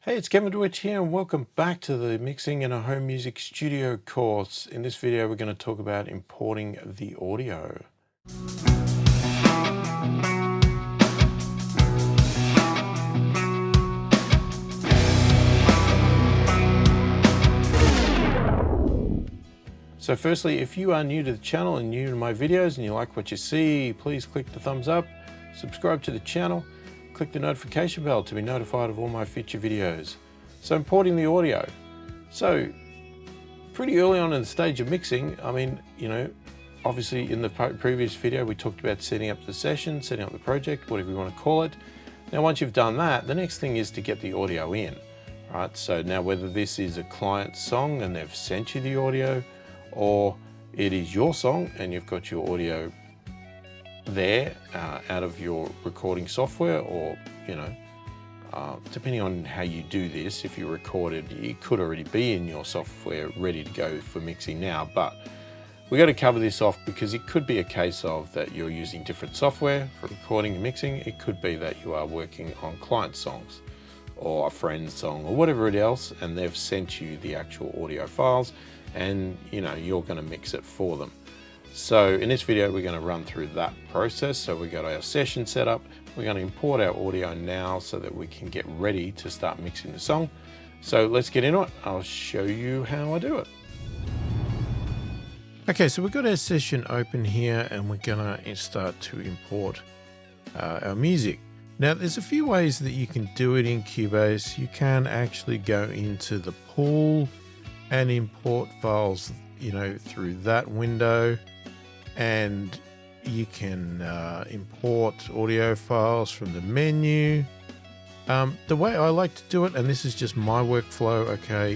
Hey, it's Kevin DeWitch here and welcome back to the Mixing in a Home Music Studio course. In this video, we're going to talk about importing the audio. So firstly, if you are new to the channel and new to my videos and you like what you see, please click the thumbs up, subscribe to the channel, click the notification bell to be notified of all my future videos. So importing the audio. So pretty early on in the stage of mixing, obviously in the previous video, we talked about setting up the session, setting up the project, whatever you want to call it. Now, once you've done that, the next thing is to get the audio in, right? So now whether this is a client song and they've sent you the audio, or it is your song and you've got your audio there out of your recording software, or, depending on how you do this, if you record it, it could already be in your software ready to go for mixing now, but we got to cover this off because it could be a case of that you're using different software for recording and mixing. It could be that you are working on client songs or a friend's song or whatever it else, and they've sent you the actual audio files and you're going to mix it for them. So in this video, we're going to run through that process. So we got our session set up. We're going to import our audio now so that we can get ready to start mixing the song. So let's get into it. I'll show you how I do it. Okay, so we've got our session open here and we're going to start to import our music. Now, there's a few ways that you can do it in Cubase. You can actually go into the pool and import files, through that window, and you can import audio files from the menu. The way I like to do it, and this is just my workflow, okay,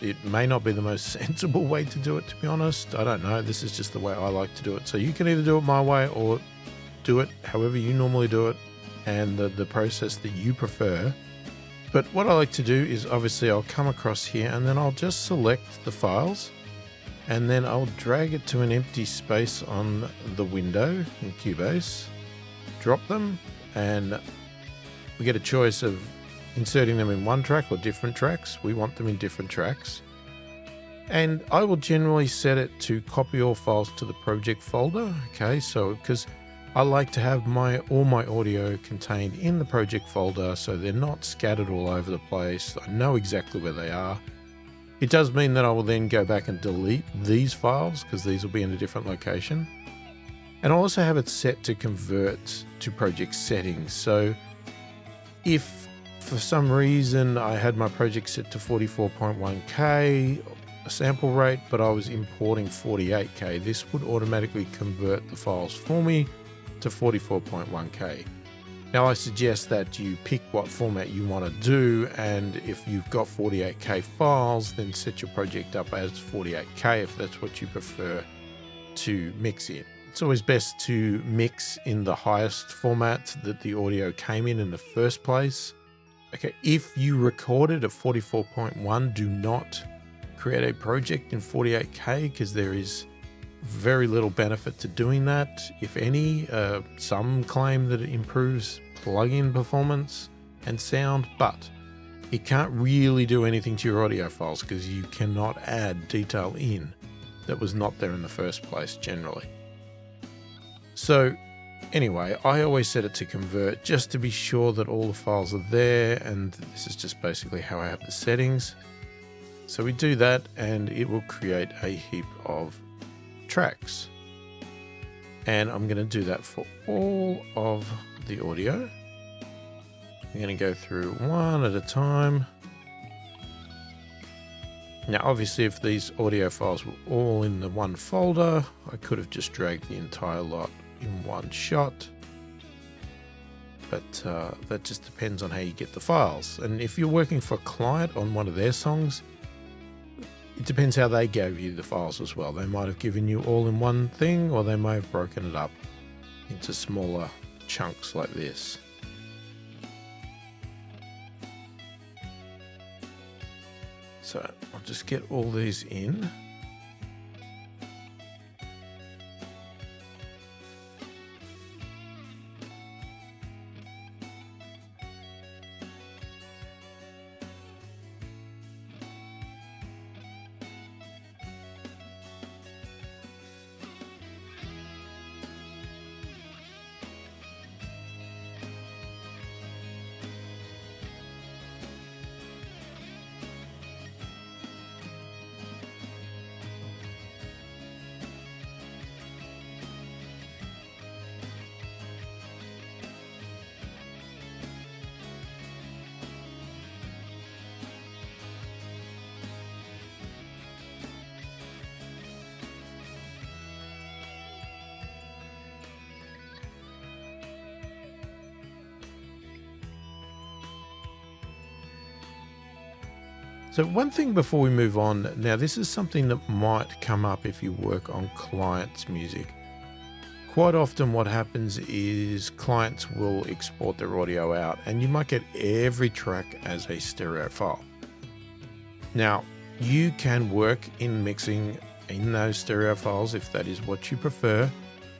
it may not be the most sensible way to do it, to be honest. I don't know. This is just the way I like to do it. So you can either do it my way or do it however you normally do it and the process that you prefer. But what I like to do is, obviously I'll come across here and then I'll just select the files and then I'll drag it to an empty space on the window in Cubase, drop them, and we get a choice of inserting them in one track or different tracks. We want them in different tracks. And I will generally set it to copy all files to the project folder. Okay, so because I like to have all my audio contained in the project folder so they're not scattered all over the place. I know exactly where they are. It does mean that I will then go back and delete these files because these will be in a different location. And I also have it set to convert to project settings. So if for some reason I had my project set to 44.1K sample rate, but I was importing 48K, this would automatically convert the files for me to 44.1K. Now I suggest that you pick what format you want to do, and if you've got 48K files, then set your project up as 48K if that's what you prefer to mix in. It's always best to mix in the highest format that the audio came in the first place. Okay, if you recorded at 44.1, do not create a project in 48K because there is very little benefit to doing that, if any. Some claim that it improves plugin performance and sound, but it can't really do anything to your audio files because you cannot add detail in that was not there in the first place generally. So anyway, I always set it to convert just to be sure that all the files are there, and this is just basically how I have the settings. So we do that and it will create a heap of tracks, and I'm going to do that for all of the audio. I'm going to go through one at a time. Now obviously if these audio files were all in the one folder, I could have just dragged the entire lot in one shot, but that just depends on how you get the files. And if you're working for a client on one of their songs, it depends how they gave you the files as well. They might have given you all in one thing, or they may have broken it up into smaller chunks like this. So I'll just get all these in. So one thing before we move on, now this is something that might come up if you work on clients' music. Quite often what happens is clients will export their audio out and you might get every track as a stereo file. Now, you can work in mixing in those stereo files if that is what you prefer.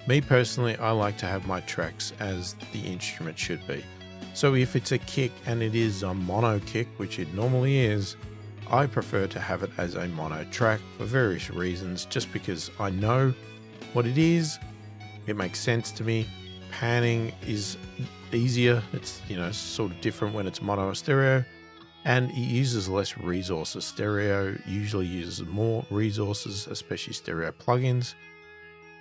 Me personally, I like to have my tracks as the instrument should be. So if it's a kick and it is a mono kick, which it normally is, I prefer to have it as a mono track for various reasons, just because I know what it is. It makes sense to me. Panning is easier. It's, sort of different when it's mono or stereo, and it uses less resources. Stereo usually uses more resources, especially stereo plugins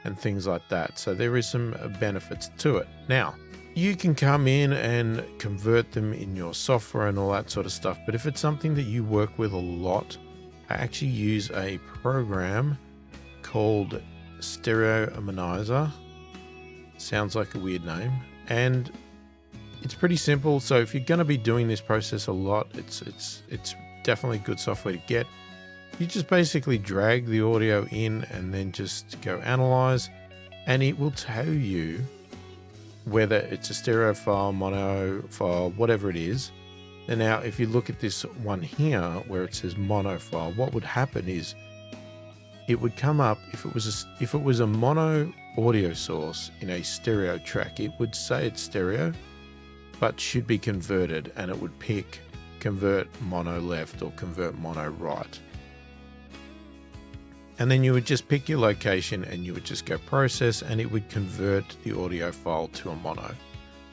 and things like that. So there is some benefits to it. Now, you can come in and convert them in your software and all that sort of stuff. But if it's something that you work with a lot, I actually use a program called Manizer. Sounds like a weird name. And it's pretty simple. So if you're going to be doing this process a lot, it's definitely good software to get. You just basically drag the audio in and then just go analyze, and it will tell you whether it's a stereo file, mono file, whatever it is. And now if you look at this one here where it says mono file, what would happen is it would come up if it was a mono audio source in a stereo track, it would say it's stereo but should be converted, and it would pick convert mono left or convert mono right. And then you would just pick your location and you would just go process, and it would convert the audio file to a mono.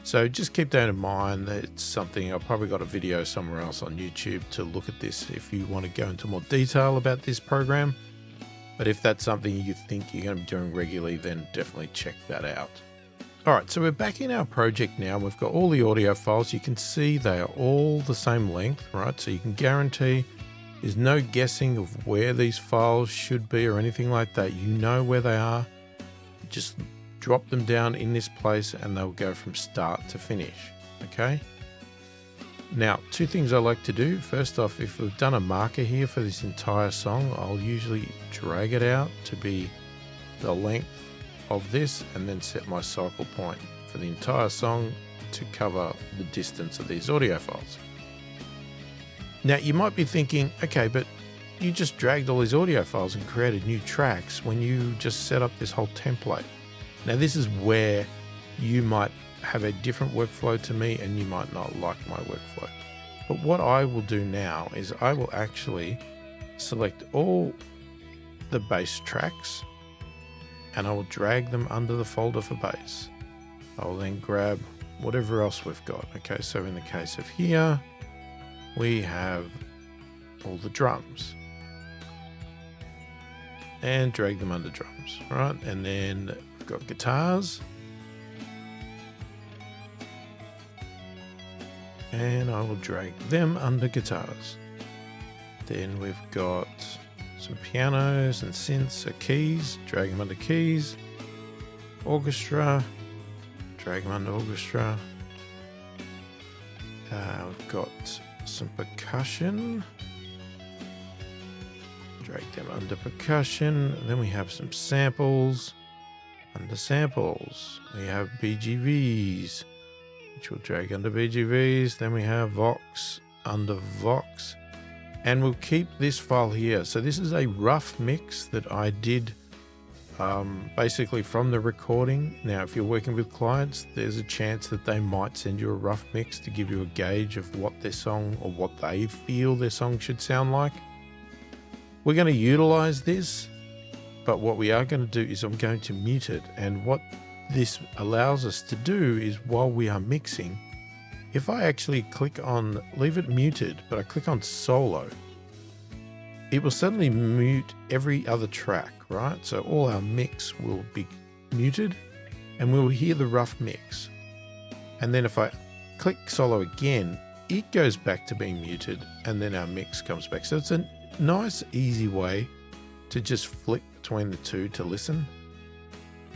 So just keep that in mind. That it's something, I've probably got a video somewhere else on YouTube to look at this if you want to go into more detail about this program. But if that's something you think you're going to be doing regularly, then definitely check that out. All right, so we're back in our project now. We've got all the audio files. You can see they are all the same length, right? So you can guarantee there's no guessing of where these files should be or anything like that. You know where they are. Just drop them down in this place and they'll go from start to finish, okay? Now, two things I like to do. First off, if we've done a marker here for this entire song, I'll usually drag it out to be the length of this and then set my cycle point for the entire song to cover the distance of these audio files. Now, you might be thinking, okay, but you just dragged all these audio files and created new tracks when you just set up this whole template. Now, this is where you might have a different workflow to me and you might not like my workflow. But what I will do now is I will actually select all the bass tracks and I will drag them under the folder for bass. I will then grab whatever else we've got. Okay, so in the case of here, we have all the drums and drag them under drums, right? And then we've got guitars and I will drag them under guitars. Then we've got some pianos and synths or keys, drag them under keys. Orchestra, drag them under orchestra. We've got some percussion, drag them under percussion. Then we have some samples, under samples. We have BGVs, which we'll drag under BGVs. Then we have Vox, under Vox. And we'll keep this file here. So this is a rough mix that I did basically from the recording. Now, if you're working with clients, there's a chance that they might send you a rough mix to give you a gauge of what their song or what they feel their song should sound like. We're going to utilize this, but what we are going to do is I'm going to mute it. And what this allows us to do is while we are mixing, if I actually click on leave it muted, but I click on solo, it will suddenly mute every other track, right? So all our mix will be muted and we'll hear the rough mix. And then if I click solo again, it goes back to being muted and then our mix comes back. So it's a nice, easy way to just flick between the two to listen.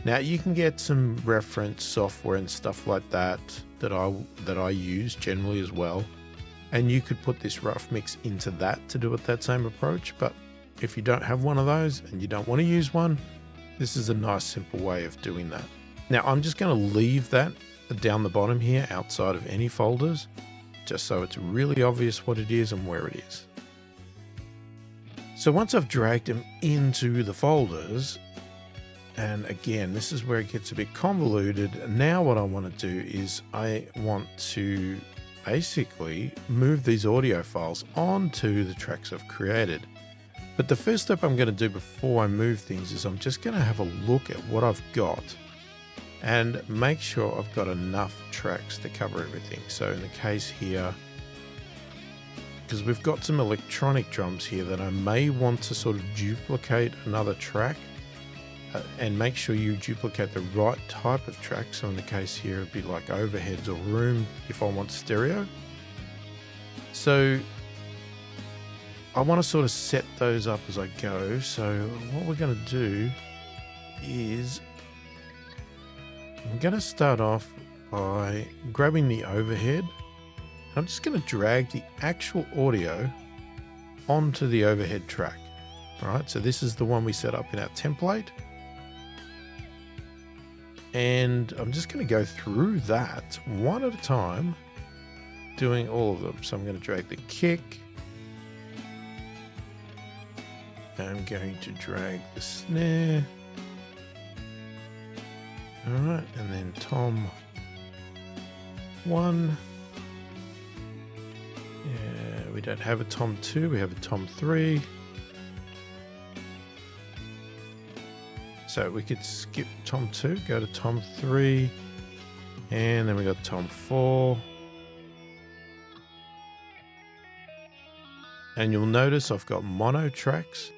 Now you can get some reference software and stuff like that that I use generally as well. And you could put this rough mix into that to do it that same approach. But if you don't have one of those and you don't want to use one, this is a nice simple way of doing that. Now I'm just going to leave that down the bottom here outside of any folders, just so it's really obvious what it is and where it is. So once I've dragged them into the folders, and again, this is where it gets a bit convoluted. Now what I want to do is I want to basically move these audio files onto the tracks I've created. But the first step I'm going to do before I move things is I'm just going to have a look at what I've got and make sure I've got enough tracks to cover everything. So in the case here, because we've got some electronic drums here that I may want to sort of duplicate another track and make sure you duplicate the right type of track. So in the case here, it'd be like overheads or room if I want stereo. So I want to sort of set those up as I go. So what we're going to do is I'm going to start off by grabbing the overhead. I'm just going to drag the actual audio onto the overhead track. All right, so this is the one we set up in our template. And I'm just going to go through that one at a time, doing all of them. So I'm going to drag the kick. I'm going to drag the snare. All right, and then tom 1. Yeah, we don't have a tom 2, we have a tom 3. So we could skip tom 2, go to tom 3, and then we got tom 4. And you'll notice I've got mono tracks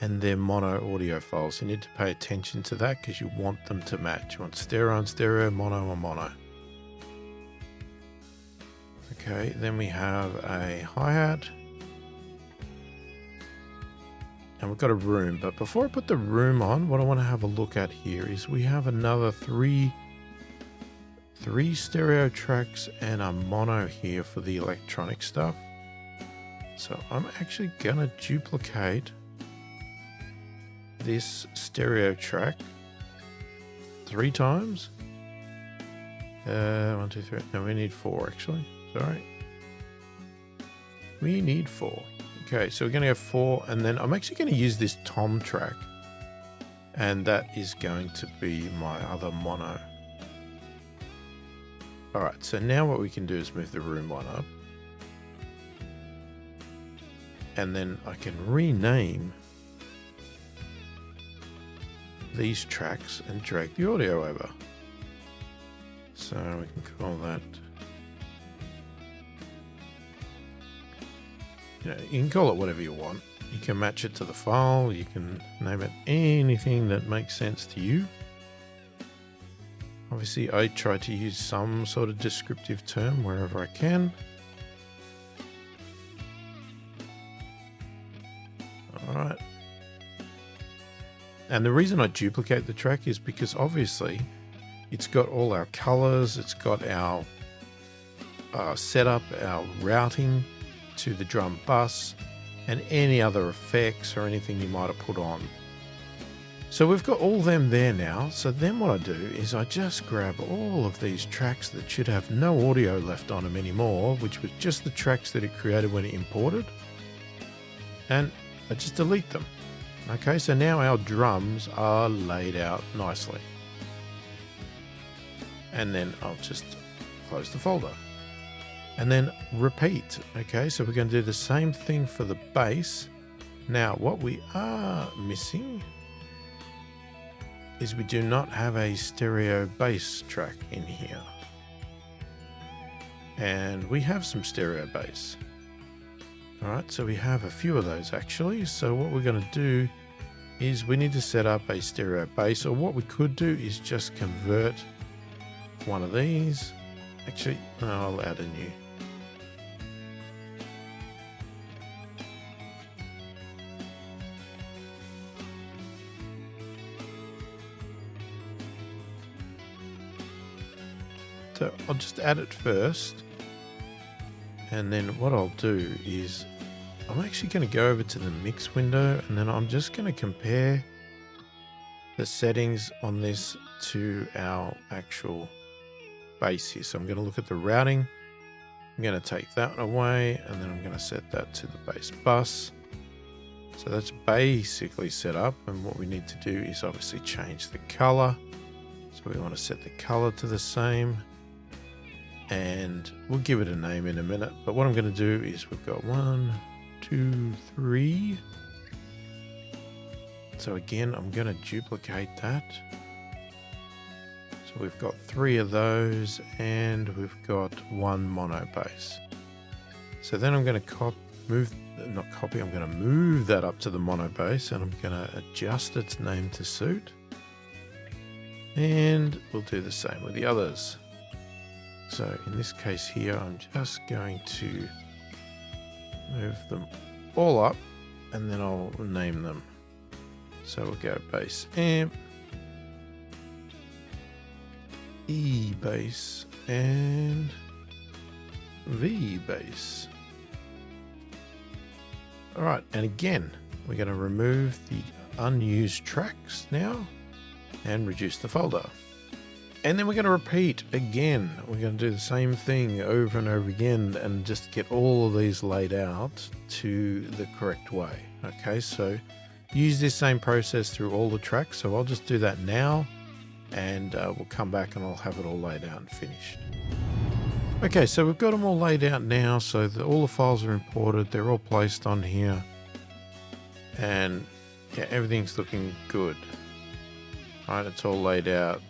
and they're mono audio files. You need to pay attention to that because you want them to match. You want stereo on stereo, mono on mono. Okay, then we have a hi-hat. And we've got a room. But before I put the room on, what I want to have a look at here is we have another three stereo tracks and a mono here for the electronic stuff. So I'm actually going to duplicate this stereo track 3 times. 1, 2, 3. No, we need 4 actually. Sorry. We need 4. Okay, so we're going to go 4, and then I'm actually going to use this tom track, and that is going to be my other mono. All right, so now what we can do is move the room one up, and then I can rename these tracks and drag the audio over. So we can call that, you can call it whatever you want. You can match it to the file. You can name it anything that makes sense to you. Obviously, I try to use some sort of descriptive term wherever I can. All right. And the reason I duplicate the track is because obviously it's got all our colors, it's got our setup, our routing to the drum bus, and any other effects or anything you might have put on. So we've got all them there now. So then what I do is I just grab all of these tracks that should have no audio left on them anymore, which was just the tracks that it created when it imported, and I just delete them. Okay, so now our drums are laid out nicely. And then I'll just close the folder. And then repeat. Okay, so we're going to do the same thing for the bass. Now, what we are missing is we do not have a stereo bass track in here. And we have some stereo bass. All right, so we have a few of those actually. So what we're going to do is we need to set up a stereo bass, or what we could do is just convert one of these. Actually, no, I'll add a new. So I'll just add it first. And then what I'll do is I'm actually going to go over to the mix window, and then I'm just going to compare the settings on this to our actual base here. So I'm going to look at the routing. I'm going to take that away, and then I'm going to set that to the base bus. So that's basically set up, and what we need to do is obviously change the color. So we want to set the color to the same, and we'll give it a name in a minute. But what I'm going to do is we've got 1, 2, 3. So again, I'm going to duplicate that. So we've got 3 of those, and we've got 1 mono base. So then I'm going to I'm going to move that up to the mono base, and I'm going to adjust its name to suit. And we'll do the same with the others. So in this case here, I'm just going to move them all up, and then I'll name them. So we'll go base amp, E bass, and V bass. All right, and again, we're going to remove the unused tracks now and reduce the folder. And then we're going to repeat again. We're going to do the same thing over and over again and just get all of these laid out to the correct way. Okay, so use this same process through all the tracks. So I'll just do that now, and we'll come back and I'll have it all laid out and finished. Okay, so we've got them all laid out now, so that all the files are imported, they're all placed on here, and yeah, everything's looking good. All right, it's all laid out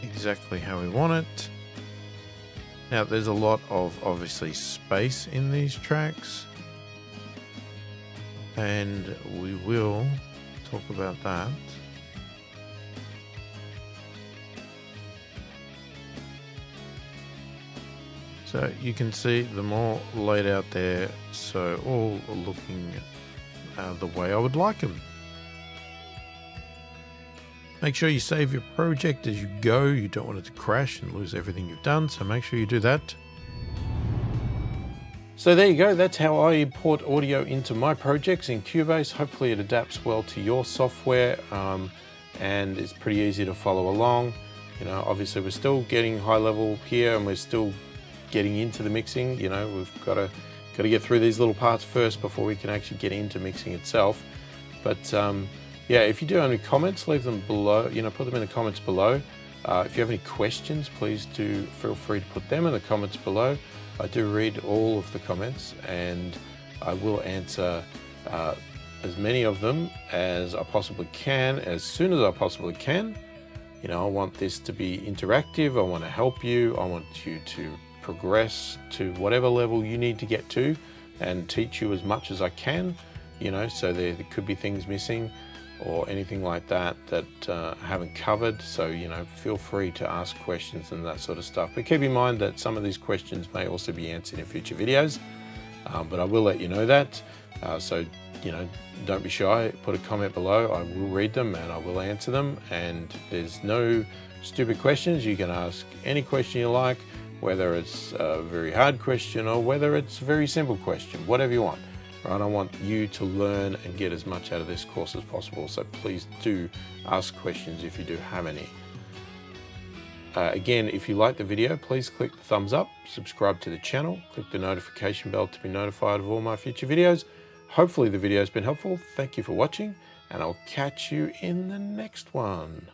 exactly how we want it. Now there's a lot of obviously space in these tracks, and we will talk about that. So you can see them all laid out there, so all are looking the way I would like them. Make sure you save your project as you go. You don't want it to crash and lose everything you've done, so make sure you do that. So there you go, that's how I import audio into my projects in Cubase. Hopefully it adapts well to your software, and it's pretty easy to follow along. You know, obviously we're still getting high level here, and we're still getting into the mixing. You know, we've got to get through these little parts first before we can actually get into mixing itself. But yeah, if you do have any comments, leave them below. You know, put them in the comments below. If you have any questions, please do feel free to put them in the comments below. I do read all of the comments, and I will answer as many of them as I possibly can, as soon as I possibly can. You know, I want this to be interactive. I want to help you. I want you to progress to whatever level you need to get to, and teach you as much as I can. You know, so there could be things missing or anything like that I haven't covered. So, you know, feel free to ask questions and that sort of stuff. But keep in mind that some of these questions may also be answered in future videos, but I will let you know that. So, you know, don't be shy. Put a comment below. I will read them and I will answer them. And there's no stupid questions. You can ask any question you like, whether it's a very hard question or whether it's a very simple question, whatever you want. Right, I want you to learn and get as much out of this course as possible, so please do ask questions if you do have any. Again, if you like the video, please click the thumbs up, subscribe to the channel, click the notification bell to be notified of all my future videos. Hopefully the video has been helpful. Thank you for watching, and I'll catch you in the next one.